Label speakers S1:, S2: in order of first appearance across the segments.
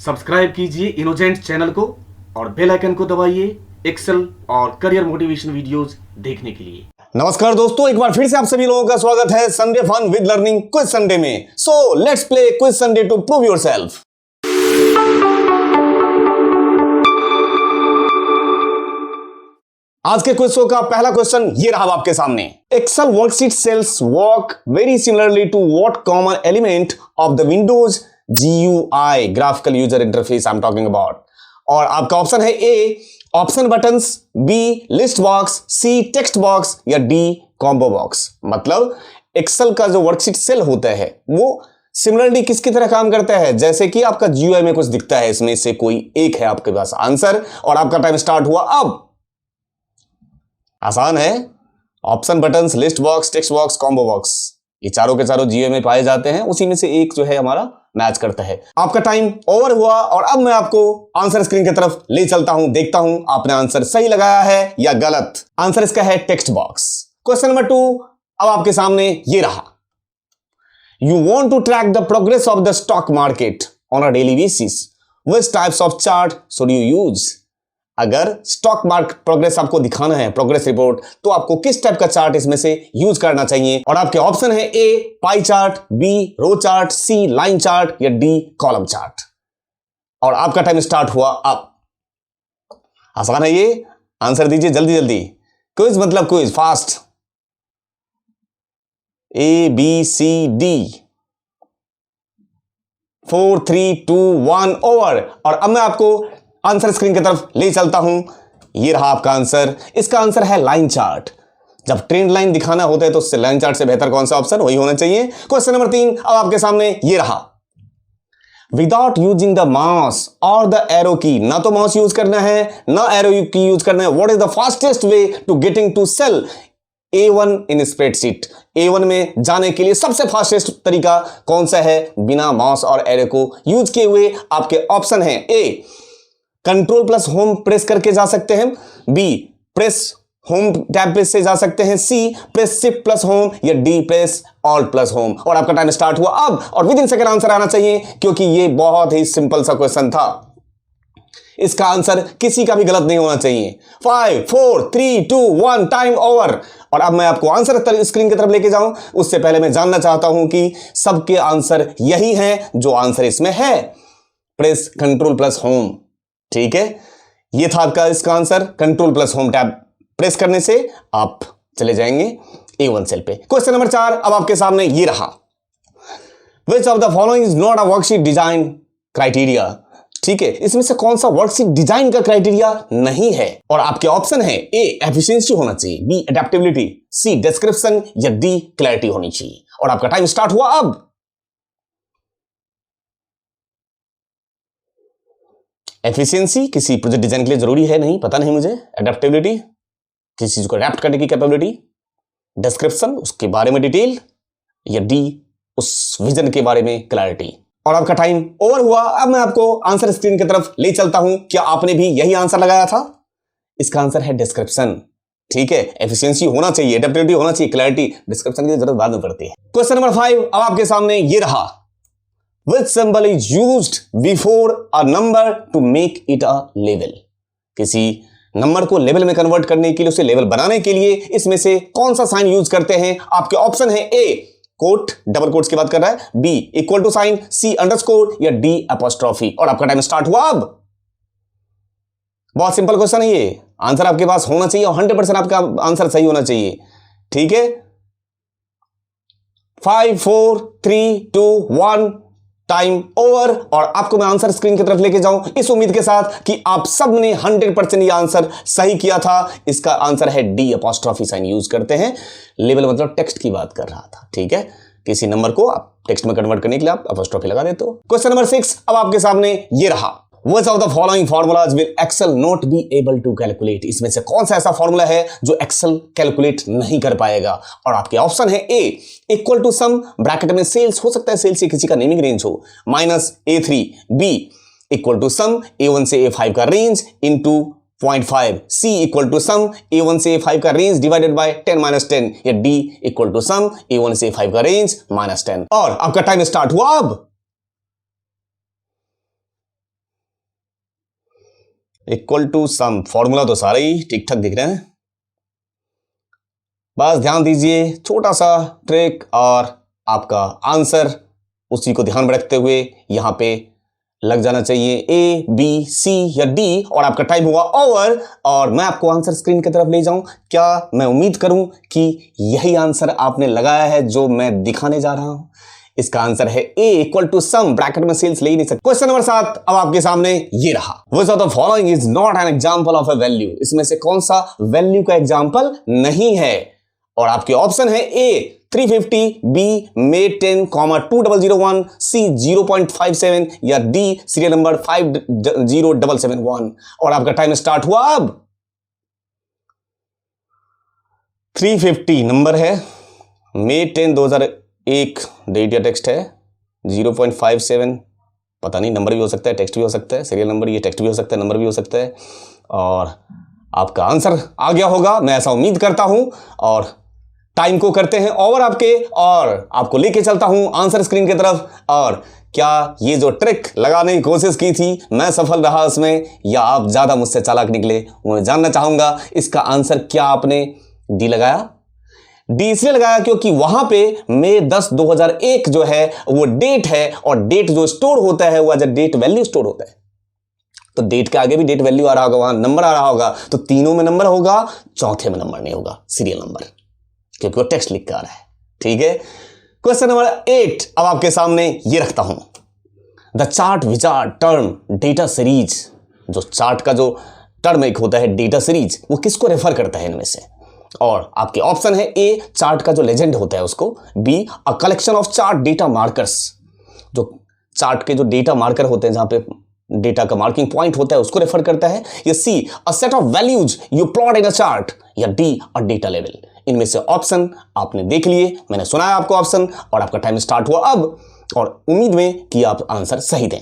S1: Subscribe कीजिए इनोजेंट channel को और बेल आइकन को दबाइए एक्सेल और करियर मोटिवेशन वीडियोस देखने के लिए।
S2: नमस्कार दोस्तों, एक बार फिर से आप सभी लोगों का स्वागत है Sunday fun with learning quiz Sunday में। So let's play quiz Sunday to prove yourself. आज के क्विज शो का पहला क्वेश्चन ये रहा आपके सामने। Excel worksheet cells work very similarly to what common element of the Windows GUI graphical user interface I am talking about. और आपका ऑप्शन है A option buttons, B list box, C text box या D combo box. मतलब Excel का जो worksheet cell होता है वो सिमिलरली किसकी तरह काम करता है, जैसे कि आपका GUI में कुछ दिखता है, इसमें से कोई एक है आपके पास आंसर। और आपका टाइम स्टार्ट हुआ अब। आसान है, option buttons, list box, text box, combo box, ये चारों के चारों GUI में पाए जाते हैं, उसी में से एक जो है हमारा मैच करता है। आपका टाइम ओवर हुआ और अब मैं आपको आंसर स्क्रीन की तरफ ले चलता हूं, देखता हूं आपने आंसर सही लगाया है या गलत। आंसर इसका है टेक्स्ट बॉक्स। क्वेश्चन नंबर 2 अब आपके सामने ये रहा। You want to track the progress of the stock market on a daily basis, which types of chart should you use. अगर स्टॉक मार्केट प्रोग्रेस आपको दिखाना है, प्रोग्रेस रिपोर्ट, तो आपको किस टाइप का चार्ट इसमें से यूज करना चाहिए। और आपके ऑप्शन है ए पाई चार्ट, बी रो चार्ट, सी लाइन चार्ट या डी कॉलम चार्ट। और आपका टाइम स्टार्ट हुआ अब। आसान है ये, आंसर दीजिए जल्दी जल्दी। क्विज मतलब quiz, fast. A B C D. 4 3 2 1 over. और अब मैं आपको आंसर स्क्रीन की तरफ ले चलता हूं। ये रहा आपका आंसर। इसका आंसर है लाइन चार्ट। जब ट्रेंड लाइन दिखाना होता है तो उससे लाइन चार्ट से बेहतर कौन सा ऑप्शन, वही होना चाहिए। क्वेश्चन नंबर 3 अब आपके सामने ये रहा। विदाउट यूजिंग द माउस और द एरो की, ना तो माउस यूज करना है ना एरो की यूज करना है, what is the fastest way to getting to cell A1 in spreadsheet. A1 में जाने के लिए सबसे फास्टेस्ट तरीका कौन सा है बिना माउस और एरो को यूज किए हुए। आपके ऑप्शन है ए कंट्रोल प्लस होम प्रेस करके जा सकते हैं, बी प्रेस होम टैब पे से जा सकते हैं, सी प्रेस शिफ्ट प्लस होम या D press alt plus home. और आपका टाइम स्टार्ट हुआ अब। और विद इन सेकंड आंसर आना चाहिए, क्योंकि ये बहुत ही सिंपल सा क्वेश्चन था। इसका आंसर किसी का भी गलत नहीं होना चाहिए। 5 4 3 2 1 टाइम ओवर। और अब मैं आपको आंसर स्क्रीन की तरफ लेके जाऊं, उससे पहले मैं जानना चाहता हूं कि सबके आंसर यही हैं जो आंसर इसमें है, प्रेस कंट्रोल प्लस होम। ठीक है, ये था आपका इसका answer. Control plus home tab press करने से आप चले जाएंगे A1 सेल पे। क्वेश्चन नंबर 4 अब आपके सामने ये रहा। Which of the following is not a worksheet design criteria. ठीक है, इसमें से कौन सा वर्कशीट डिजाइन का क्राइटेरिया नहीं है। और आपके ऑप्शन है ए एफिशिएंसी होना चाहिए, बी एडेप्टेबिलिटी, सी डिस्क्रिप्शन या डी क्लैरिटी होनी चाहिए। और आपका टाइम स्टार्ट हुआ अब। एफिशिएंसी किसी प्रोजेक्ट डिजाइन के लिए जरूरी है नहीं, पता नहीं मुझे। एडेप्टेबिलिटी किसी चीज को अडेप्ट करने की कैपेबिलिटी, डिस्क्रिप्शन उसके बारे में डिटेल, या डी उस विजन के बारे में क्लैरिटी। और आपका टाइम ओवर हुआ। अब मैं आपको आंसर स्क्रीन की तरफ ले चलता हूं। क्या आपने भी यही आंसर लगाया था? इसका आंसर है डिस्क्रिप्शन। ठीक है, एफिशिएंसी होना चाहिए, एडेप्टेबिलिटी होना चाहिए, क्लैरिटी, डिस्क्रिप्शन की जरूरत बाद में पड़ती है। क्वेश्चन नंबर 5 अब आपके सामने ये रहा। Which symbol is used before a number to make it a label? किसी नंबर को लेवल में कन्वर्ट करने के लिए, उसे लेवल बनाने के लिए इसमें से कौन सा साइन यूज करते हैं। आपके ऑप्शन है ए कोट, डबल कोट्स की बात कर रहा है, B equal to sign, C underscore या डी अपोस्ट्रोफी। और आपका टाइम स्टार्ट हुआ अब। बहुत सिंपल क्वेश्चन है ये, आंसर आपके पास होना चाहिए और 100% आपका आंसर सही होना चाहिए। ठीक है, 5 4 3 2 1 टाइम ओवर। और आपको मैं आंसर स्क्रीन की तरफ लेके जाऊं इस उम्मीद के साथ कि आप सब ने 100% ये आंसर सही किया था। इसका आंसर है डी अपोस्ट्रोफी साइन यूज करते हैं। लेवल मतलब टेक्स्ट की बात कर रहा था। ठीक है, किसी नंबर को आप टेक्स्ट में कन्वर्ट करने के लिए आप अपोस्ट्रोफी लगा देते हो। क्वेश्चन नंबर 6 अब आपके सामने ये रहा। Which of the following formulas will Excel not be able to calculate? इसमें से कौन सा ऐसा फॉर्मूला है जो Excel कैलकुलेट नहीं कर पाएगा। और आपके ऑप्शन है A equal to sum, bracket में सेल्स हो सकता है, सेल्स से किसी का नेमिंग रेंज हो, minus A3, B equal to sum A1 से A5 का range into 0.5, C equal to sum A1 से A5 का रेंज डिवाइडेड बाय 10 माइनस 10, या D equal to sum A1 से A5 का रेंज माइनस 10। और आपका टाइम स्टार्ट हुआ अब। इक्वल टू सम, फॉर्मूला तो सारे ही ठीक ठाक दिख रहे हैं, बस ध्यान दीजिए छोटा सा ट्रिक और आपका आंसर उसी को ध्यान में रखते हुए यहां पे लग जाना चाहिए ए बी सी या डी और आपका टाइम हुआ ओवर और मैं आपको आंसर स्क्रीन की तरफ ले जाऊं। क्या मैं उम्मीद करूं कि यही आंसर आपने लगाया है जो मैं दिखाने जा रहा हूं। इसका आंसर है A equal to sum, bracket में सेल्स ले ही नहीं सकते। क्वेश्चन नंबर 7 अब आपके सामने ये रहा, which of the following is not an example of a value. इसमें से कौन सा वैल्यू का एग्जांपल नहीं है और आपके ऑप्शन है ए 350, बी मे 10, 2001, सी 0.57 या डी सीरियल नंबर 50771 और आपका टाइम स्टार्ट हुआ अब। 350 नंबर है, मे 10 2001 डेट या टेक्स्ट है, 0.57 पता नहीं नंबर भी हो सकता है टेक्स्ट भी हो सकता है, सीरियल नंबर ये टेक्स्ट भी हो सकता है नंबर भी हो सकता है और आपका आंसर आ गया होगा मैं ऐसा उम्मीद करता हूं और टाइम को करते हैं ओवर आपके और आपको लेके चलता हूं आंसर स्क्रीन की तरफ। और क्या ये जो ट्रिक लगाने की कोशिश की थी मैं सफल रहा उसमें या आप ज्यादा मुझसे चालाक निकले, मैं जानना चाहूंगा। इसका आंसर क्या आपने डी लगाया? डी इसलिए लगाया क्योंकि वहां पे मई 10 2001 जो है वो डेट है और डेट जो स्टोर होता है वो as a date value store होता है, तो डेट के आगे भी डेट वैल्यू आ रहा होगा, वहां नंबर आ रहा होगा, तो तीनों में नंबर होगा, चौथे में नंबर नहीं होगा सीरियल नंबर, क्योंकि वो टेक्स्ट लिख कर आ रहा है। ठीक है, क्वेश्चन नंबर 8 अब आपके सामने ये रखता हूं, the chart wizard term data series. जो चार्ट का जो टर्म एक होता है डेटा सीरीज वो किसको रेफर करता है इनमें से? और आपके ऑप्शन है ए चार्ट का जो लेजेंड होता है उसको, be a collection of chart data markers, जो चार्ट के जो डेटा मार्कर होते हैं जहां पे डेटा का मार्किंग पॉइंट होता है उसको रेफर करता है, या C a set of values you plot in a chart, या डी अ डेटा लेवल। इनमें से ऑप्शन आपने देख लिए, मैंने सुनाया आपको ऑप्शन और आपका टाइम स्टार्ट हुआ अब और उम्मीद में कि आप आंसर सही दें।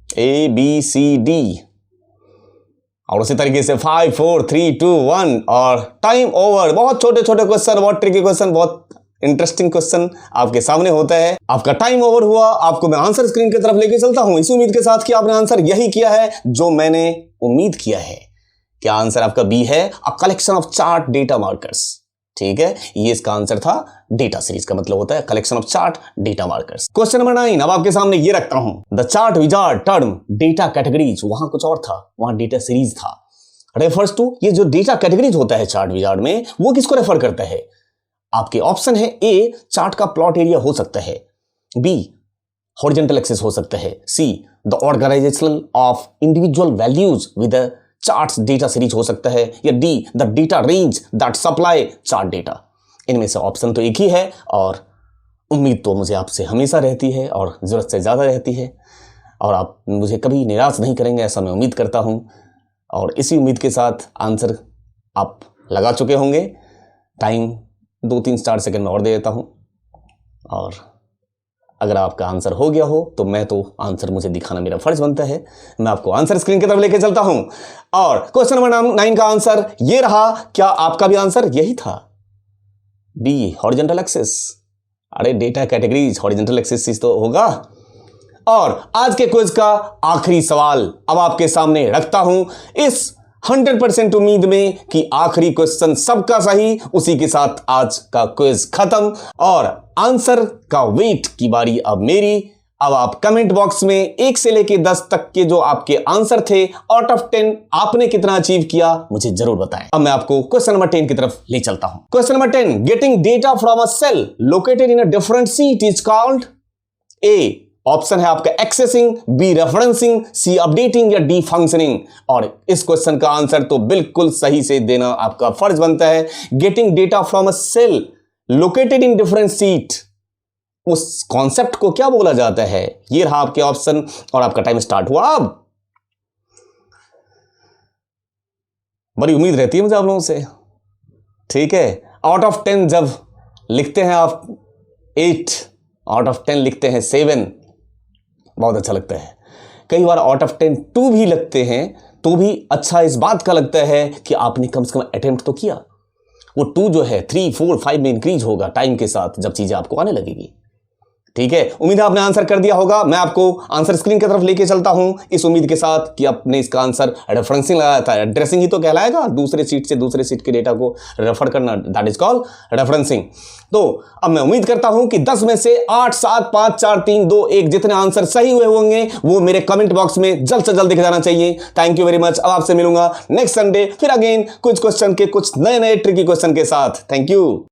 S2: ए बी सी डी और उसी तरीके से 5 4 3 2 1 और टाइम ओवर। बहुत छोटे छोटे क्वेश्चन, बहुत ट्रिकी क्वेश्चन, बहुत इंटरेस्टिंग क्वेश्चन आपके सामने होता है। आपका टाइम ओवर हुआ, आपको मैं आंसर स्क्रीन की तरफ लेके चलता हूं इस उम्मीद के साथ कि आपने आंसर यही किया है जो मैंने उम्मीद किया है। क्या आंसर आपका बी है, a collection of chart data markers. ठीक है, ये इसका आंसर था, डेटा सीरीज का मतलब होता है collection of chart data markers. Question number 9 अब आपके सामने ये रखता हूं, the chart wizard term data categories, वहां कुछ और था, वहां डेटा सीरीज था, रेफर्स टू, ये जो डेटा कैटेगरीज होता है चार्ट विजार्ड में वो किसको रेफर करता है? आपके ऑप्शन है ए चार्ट का प्लॉट एरिया हो सकता है, बी हॉरिजॉन्टल एक्सिस हो सकता है, C the organization of individual values with a charts data series हो सकता है, या D the data range that supply chart data. इनमें से ऑप्शन तो एक ही है और उम्मीद तो मुझे आपसे हमेशा रहती है और जरूरत से ज्यादा रहती है और आप मुझे कभी निराश नहीं करेंगे ऐसा मैं उम्मीद करता हूं और इसी उम्मीद के साथ आंसर आप लगा चुके होंगे। टाइम 2-3-4 सेकंड में और दे देता हूं और अगर आपका आंसर हो गया हो तो मैं तो आंसर मुझे दिखाना मेरा फर्ज बनता है, मैं आपको आंसर स्क्रीन की तरफ लेके चलता हूं और क्वेश्चन नंबर 9 का आंसर ये रहा। क्या आपका भी आंसर यही था, बी हॉरिजॉन्टल एक्सिस? अरे डेटा कैटेगरीज हॉरिजॉन्टल एक्सिस तो होगा। और आज के क्विज का आखिरी सवाल अब आपके सामने रखता हूं इस 100% उम्मीद में कि आखिरी क्वेश्चन सबका सही, उसी के साथ आज का क्विज खत्म और आंसर का वेट की बारी अब मेरी। अब आप कमेंट बॉक्स में 1 से लेके 10 तक के जो आपके आंसर थे आउट ऑफ 10 आपने कितना अचीव किया मुझे जरूर बताएं। अब मैं आपको क्वेश्चन नंबर 10 की तरफ ले चलता हूं। Question number 10, getting data from a cell located in a different sheet is called, A option है आपका accessing, B referencing, C updating या डी फंक्शनिंग। और इस क्वेश्चन का आंसर तो बिल्कुल सही से देना आपका फर्ज बनता है। Getting data from a cell located in different sheet, उस कॉन्सेप्ट को क्या बोला जाता है? ये रहा आपके ऑप्शन और आपका टाइम स्टार्ट हुआ अब। बड़ी उम्मीद रहती है मुझे आप लोगों से। ठीक है, आउट ऑफ 10 जब लिखते हैं आप 8, आउट ऑफ 10 लिखते हैं 7, बहुत अच्छा लगता है। कई बार आउट ऑफ 10 2 भी लगते हैं तो भी अच्छा इस बात का लगता है कि आपने कम से कम अटेम्प्ट तो किया। वो 2 जो है 3 4 5 में इंक्रीज होगा टाइम के साथ जब चीजें आपको आने लगेगी। ठीक है, उम्मीद है आपने आंसर कर दिया होगा। मैं आपको आंसर स्क्रीन की तरफ लेके चलता हूं इस उम्मीद के साथ कि आपने इसका आंसर रेफरेंसिंग लगाया था। एड्रेसिंग ही तो कहलाएगा, दूसरे सीट से दूसरे सीट के डेटा को रेफर करना, दैट इज कॉल्ड रेफरेंसिंग। तो अब मैं उम्मीद करता हूं कि 10 में से 8, 7, 5, 4, 3, 2, 1 जितने आंसर सही हुए होंगे वो मेरे कमेंट बॉक्स में जल्द से जल्द दिख जाना चाहिए। Thank you very much. अब आपसे मिलूंगा नेक्स्ट संडे फिर अगेन कुछ क्वेश्चन के, कुछ नए नए ट्रिकी क्वेश्चन के साथ। Thank you.